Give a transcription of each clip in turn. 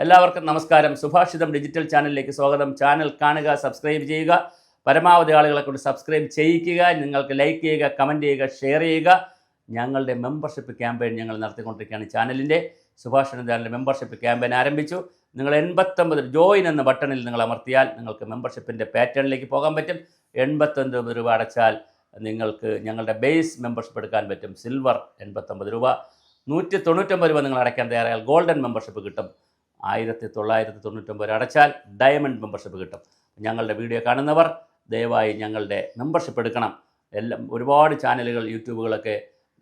എല്ലാവർക്കും നമസ്കാരം. സുഭാഷിതം ഡിജിറ്റൽ ചാനലിലേക്ക് സ്വാഗതം. ചാനൽ കാണുക, സബ്സ്ക്രൈബ് ചെയ്യുക, പരമാവധി ആളുകളെ കൊണ്ട് സബ്സ്ക്രൈബ് ചെയ്യിക്കുക, നിങ്ങൾക്ക് ലൈക്ക് ചെയ്യുക, കമൻറ്റ് ചെയ്യുക, ഷെയർ ചെയ്യുക. ഞങ്ങളുടെ മെമ്പർഷിപ്പ് ക്യാമ്പയിൻ ഞങ്ങൾ നടത്തിക്കൊണ്ടിരിക്കുകയാണ്. ചാനലിൻ്റെ സുഭാഷിതം ചാനലിൻ്റെ മെമ്പർഷിപ്പ് ക്യാമ്പയിൻ ആരംഭിച്ചു. നിങ്ങൾ 89 ജോയിൻ എന്ന ബട്ടണിൽ നിങ്ങൾ അമർത്തിയാൽ നിങ്ങൾക്ക് മെമ്പർഷിപ്പിൻ്റെ പാറ്റേണിലേക്ക് പോകാൻ പറ്റും. 89 രൂപ അടച്ചാൽ നിങ്ങൾക്ക് ഞങ്ങളുടെ ബേസ് മെമ്പർഷിപ്പ് എടുക്കാൻ പറ്റും. സിൽവർ 89 രൂപ. 199 രൂപ നിങ്ങൾ അടയ്ക്കാൻ തയ്യാറായാൽ ഗോൾഡൻ മെമ്പർഷിപ്പ് കിട്ടും. 1999 അടച്ചാൽ ഡയമണ്ട് മെമ്പർഷിപ്പ് കിട്ടും. ഞങ്ങളുടെ വീഡിയോ കാണുന്നവർ ദയവായി ഞങ്ങളുടെ മെമ്പർഷിപ്പ് എടുക്കണം. ഒരുപാട് ചാനലുകൾ, യൂട്യൂബുകളൊക്കെ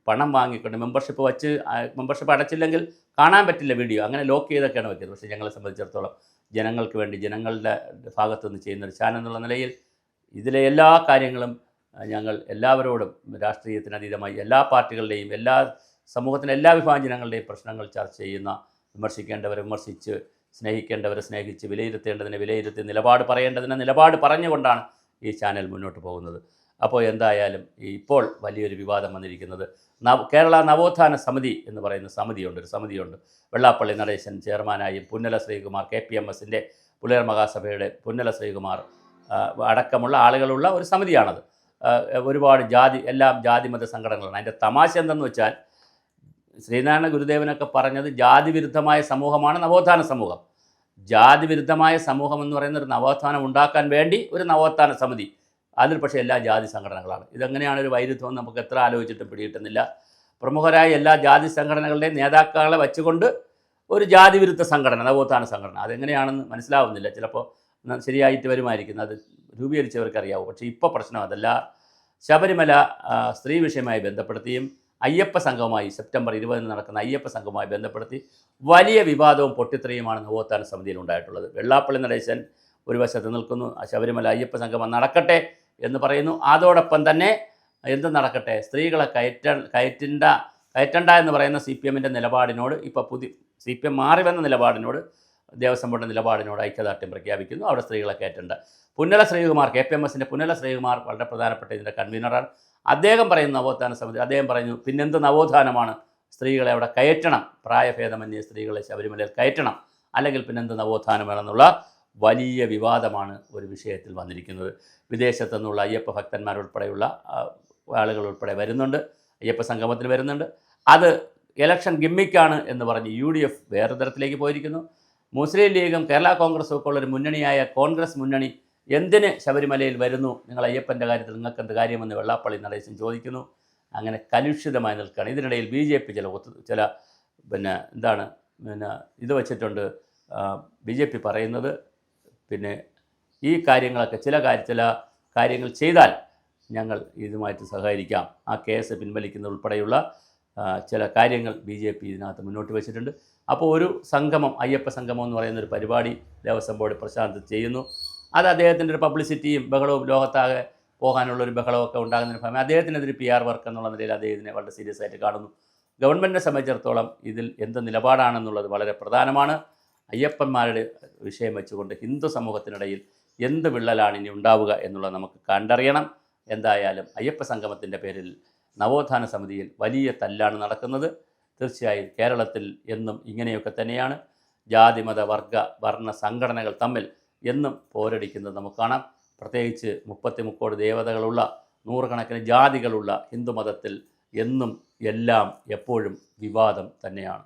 പണം വാങ്ങിക്കൊണ്ട് മെമ്പർഷിപ്പ് അടച്ചില്ലെങ്കിൽ കാണാൻ പറ്റില്ല വീഡിയോ. അങ്ങനെ ലോക്ക് ചെയ്തൊക്കെയാണ് വയ്ക്കുന്നത്. പക്ഷേ ഞങ്ങളെ സംബന്ധിച്ചിടത്തോളം ജനങ്ങൾക്ക് വേണ്ടി, ജനങ്ങളുടെ ഭാഗത്തുനിന്ന് ചെയ്യുന്നൊരു ചാനൽ എന്നുള്ള നിലയിൽ ഇതിലെ എല്ലാ കാര്യങ്ങളും ഞങ്ങൾ എല്ലാവരോടും രാഷ്ട്രീയത്തിനതീതമായി എല്ലാ പാർട്ടികളുടെയും, സമൂഹത്തിൻ്റെ എല്ലാ വിഭാഗം ജനങ്ങളുടെയും പ്രശ്നങ്ങൾ ചർച്ച ചെയ്യുന്ന, വിമർശിക്കേണ്ടവരെ വിമർശിച്ച്, സ്നേഹിക്കേണ്ടവരെ സ്നേഹിച്ച്, വിലയിരുത്തേണ്ടതിനെ വിലയിരുത്തി, നിലപാട് പറയേണ്ടതിനെ നിലപാട് പറഞ്ഞുകൊണ്ടാണ് ഈ ചാനൽ മുന്നോട്ട് പോകുന്നത്. അപ്പോൾ എന്തായാലും ഇപ്പോൾ വലിയൊരു വിവാദം വന്നിരിക്കുന്നത് കേരള നവോത്ഥാന സമിതി എന്ന് പറയുന്ന ഒരു സമിതിയുണ്ട്. വെള്ളാപ്പള്ളി നടേശൻ ചെയർമാനായും പുന്നല ശ്രീകുമാർ, KPMSൻ്റെ പുലയർ മഹാസഭയുടെ പുന്നല ശ്രീകുമാർ അടക്കമുള്ള ആളുകളുള്ള ഒരു സമിതിയാണത്. ഒരുപാട് ജാതിമത സംഘടനകളാണ്. അതിൻ്റെ തമാശ എന്തെന്ന് വെച്ചാൽ, ശ്രീനാരായണ ഗുരുദേവനൊക്കെ പറഞ്ഞത് ജാതിവിരുദ്ധമായ സമൂഹമാണ് നവോത്ഥാന സമൂഹം. ജാതിവിരുദ്ധമായ സമൂഹം എന്ന് പറയുന്ന ഒരു നവോത്ഥാനം ഉണ്ടാക്കാൻ വേണ്ടി ഒരു നവോത്ഥാന സമിതി, അതിൽ പക്ഷേ എല്ലാ ജാതി സംഘടനകളാണ്. ഇതെങ്ങനെയാണ് ഒരു വൈരുദ്ധ്യം നമുക്ക് എത്ര ആലോചിച്ചിട്ടും പിടികിട്ടുന്നില്ല. പ്രമുഖരായ എല്ലാ ജാതി സംഘടനകളുടെയും നേതാക്കളെ വെച്ചുകൊണ്ട് ഒരു ജാതിവിരുദ്ധ സംഘടന, നവോത്ഥാന സംഘടന, അതെങ്ങനെയാണെന്ന് മനസ്സിലാവുന്നില്ല. ചിലപ്പോൾ ശരിയായിട്ട് വരുമായിരിക്കും, അത് രൂപീകരിച്ചവർക്കറിയാവും. പക്ഷേ ഇപ്പോൾ പ്രശ്നം അതല്ല. ശബരിമല സ്ത്രീ വിഷയമായി ബന്ധപ്പെടുത്തിയും അയ്യപ്പ സംഘവുമായി സെപ്റ്റംബർ 20 നടക്കുന്ന അയ്യപ്പ സംഘവുമായി ബന്ധപ്പെടുത്തി വലിയ വിവാദവും പൊട്ടിത്തെറിയുമാണ് നവോത്ഥാന സമിതിയിൽ ഉണ്ടായിട്ടുള്ളത്. വെള്ളാപ്പള്ളി നടേശൻ ഒരു വശത്ത് നിൽക്കുന്നു, ശബരിമല അയ്യപ്പ സംഘം നടക്കട്ടെ എന്ന് പറയുന്നു. അതോടൊപ്പം തന്നെ എന്ത് നടക്കട്ടെ, സ്ത്രീകളെ കയറ്റണ്ട എന്ന് പറയുന്ന CPMൻ്റെ നിലപാടിനോട്, ഇപ്പോൾ CPM മാറി വന്ന നിലപാടിനോട്, ദേവസ്വം ബോർഡിൻ്റെ നിലപാടിനോട് ഐക്യദാർഢ്യം പ്രഖ്യാപിക്കുന്നു. അവിടെ സ്ത്രീകളെ കയറ്റണ്ട. പുന്നല ശ്രീകുമാർ, KPMSൻ്റെ പുന്നല ശ്രീകുമാർ വളരെ പ്രധാനപ്പെട്ട ഇതിൻ്റെ കൺവീനറാണ്. അദ്ദേഹം പറയുന്നു നവോത്ഥാന സമിതി, അദ്ദേഹം പറയുന്നു പിന്നെന്ത് നവോത്ഥാനമാണ്, സ്ത്രീകളെ അവിടെ കയറ്റണം, പ്രായഭേദമന്യേ സ്ത്രീകളെ ശബരിമലയിൽ കയറ്റണം, അല്ലെങ്കിൽ പിന്നെന്ത് നവോത്ഥാനം വേണമെന്നുള്ള വലിയ വിവാദമാണ് ഒരു വിഷയത്തിൽ വന്നിരിക്കുന്നത്. വിദേശത്തു നിന്നുള്ള അയ്യപ്പ ഭക്തന്മാരുൾപ്പെടെയുള്ള ആളുകൾ ഉൾപ്പെടെ വരുന്നുണ്ട്, അയ്യപ്പ സംഗമത്തിൽ വരുന്നുണ്ട്. അത് ഇലക്ഷൻ ഗിമ്മിക്കാണ് എന്ന് പറഞ്ഞ് UDF വേറെ തരത്തിലേക്ക് പോയിരിക്കുന്നു. മുസ്ലിം ലീഗും കേരള കോൺഗ്രസും ഒക്കെ ഉള്ളൊരു മുന്നണിയായ കോൺഗ്രസ് മുന്നണി എന്തിന് ശബരിമലയിൽ വരുന്നു, നിങ്ങൾ അയ്യപ്പൻ്റെ കാര്യത്തിൽ നിങ്ങൾക്ക് എന്ത് കാര്യമെന്ന് വെള്ളാപ്പള്ളി നടേശൻ ചോദിക്കുന്നു. അങ്ങനെ കലുഷിതമായി നിൽക്കുകയാണ്. ഇതിനിടയിൽ BJP ചില ഇത് വച്ചിട്ടുണ്ട്. BJP പറയുന്നത് ഈ കാര്യങ്ങളൊക്കെ ചില കാര്യങ്ങൾ ചെയ്താൽ ഞങ്ങൾ ഇതുമായിട്ട് സഹകരിക്കാം, ആ കേസ് പിൻവലിക്കുന്ന ഉൾപ്പെടെയുള്ള ചില കാര്യങ്ങൾ BJP ഇതിനകത്ത് മുന്നോട്ട് വെച്ചിട്ടുണ്ട്. അപ്പോൾ ഒരു സംഗമം, അയ്യപ്പ സംഗമം എന്ന് പറയുന്നൊരു പരിപാടി ദേവസ്വം ബോർഡ് പ്രശാന്ത് ചെയ്യുന്നു. അത് അദ്ദേഹത്തിൻ്റെ ഒരു പബ്ലിസിറ്റിയും ബഹളവും, ലോകത്താകെ പോകാനുള്ളൊരു ബഹളമൊക്കെ ഉണ്ടാകുന്നതിന് ഫലമായി അദ്ദേഹത്തിനെതിരെ PR വർക്ക് എന്നുള്ള നിലയിൽ അദ്ദേഹത്തിനെ വളരെ സീരിയസ് ആയിട്ട് കാണുന്നു. ഗവൺമെൻറ്റിനെ സംബന്ധിച്ചിടത്തോളം ഇതിൽ എന്ത് നിലപാടാണെന്നുള്ളത് വളരെ പ്രധാനമാണ്. അയ്യപ്പന്മാരുടെ വിഷയം വെച്ചുകൊണ്ട് ഹിന്ദു സമൂഹത്തിനിടയിൽ എന്ത് വിള്ളലാണ് ഇനി ഉണ്ടാവുക എന്നുള്ളത് നമുക്ക് കണ്ടറിയണം. എന്തായാലും അയ്യപ്പ സംഗമത്തിൻ്റെ പേരിൽ നവോത്ഥാന സമിതിയിൽ വലിയ തല്ലാണ് നടക്കുന്നത്. തീർച്ചയായും കേരളത്തിൽ എന്നും ഇങ്ങനെയൊക്കെ തന്നെയാണ്. ജാതിമത വർണ്ണ സംഘടനകൾ തമ്മിൽ എന്നും പോരടിക്കുന്നത് നമുക്ക് കാണാം. പ്രത്യേകിച്ച് 33 ദേവതകളുള്ള, നൂറുകണക്കിന് ജാതികളുള്ള ഹിന്ദുമതത്തിൽ എന്നും എല്ലാം എപ്പോഴും വിവാദം തന്നെയാണ്.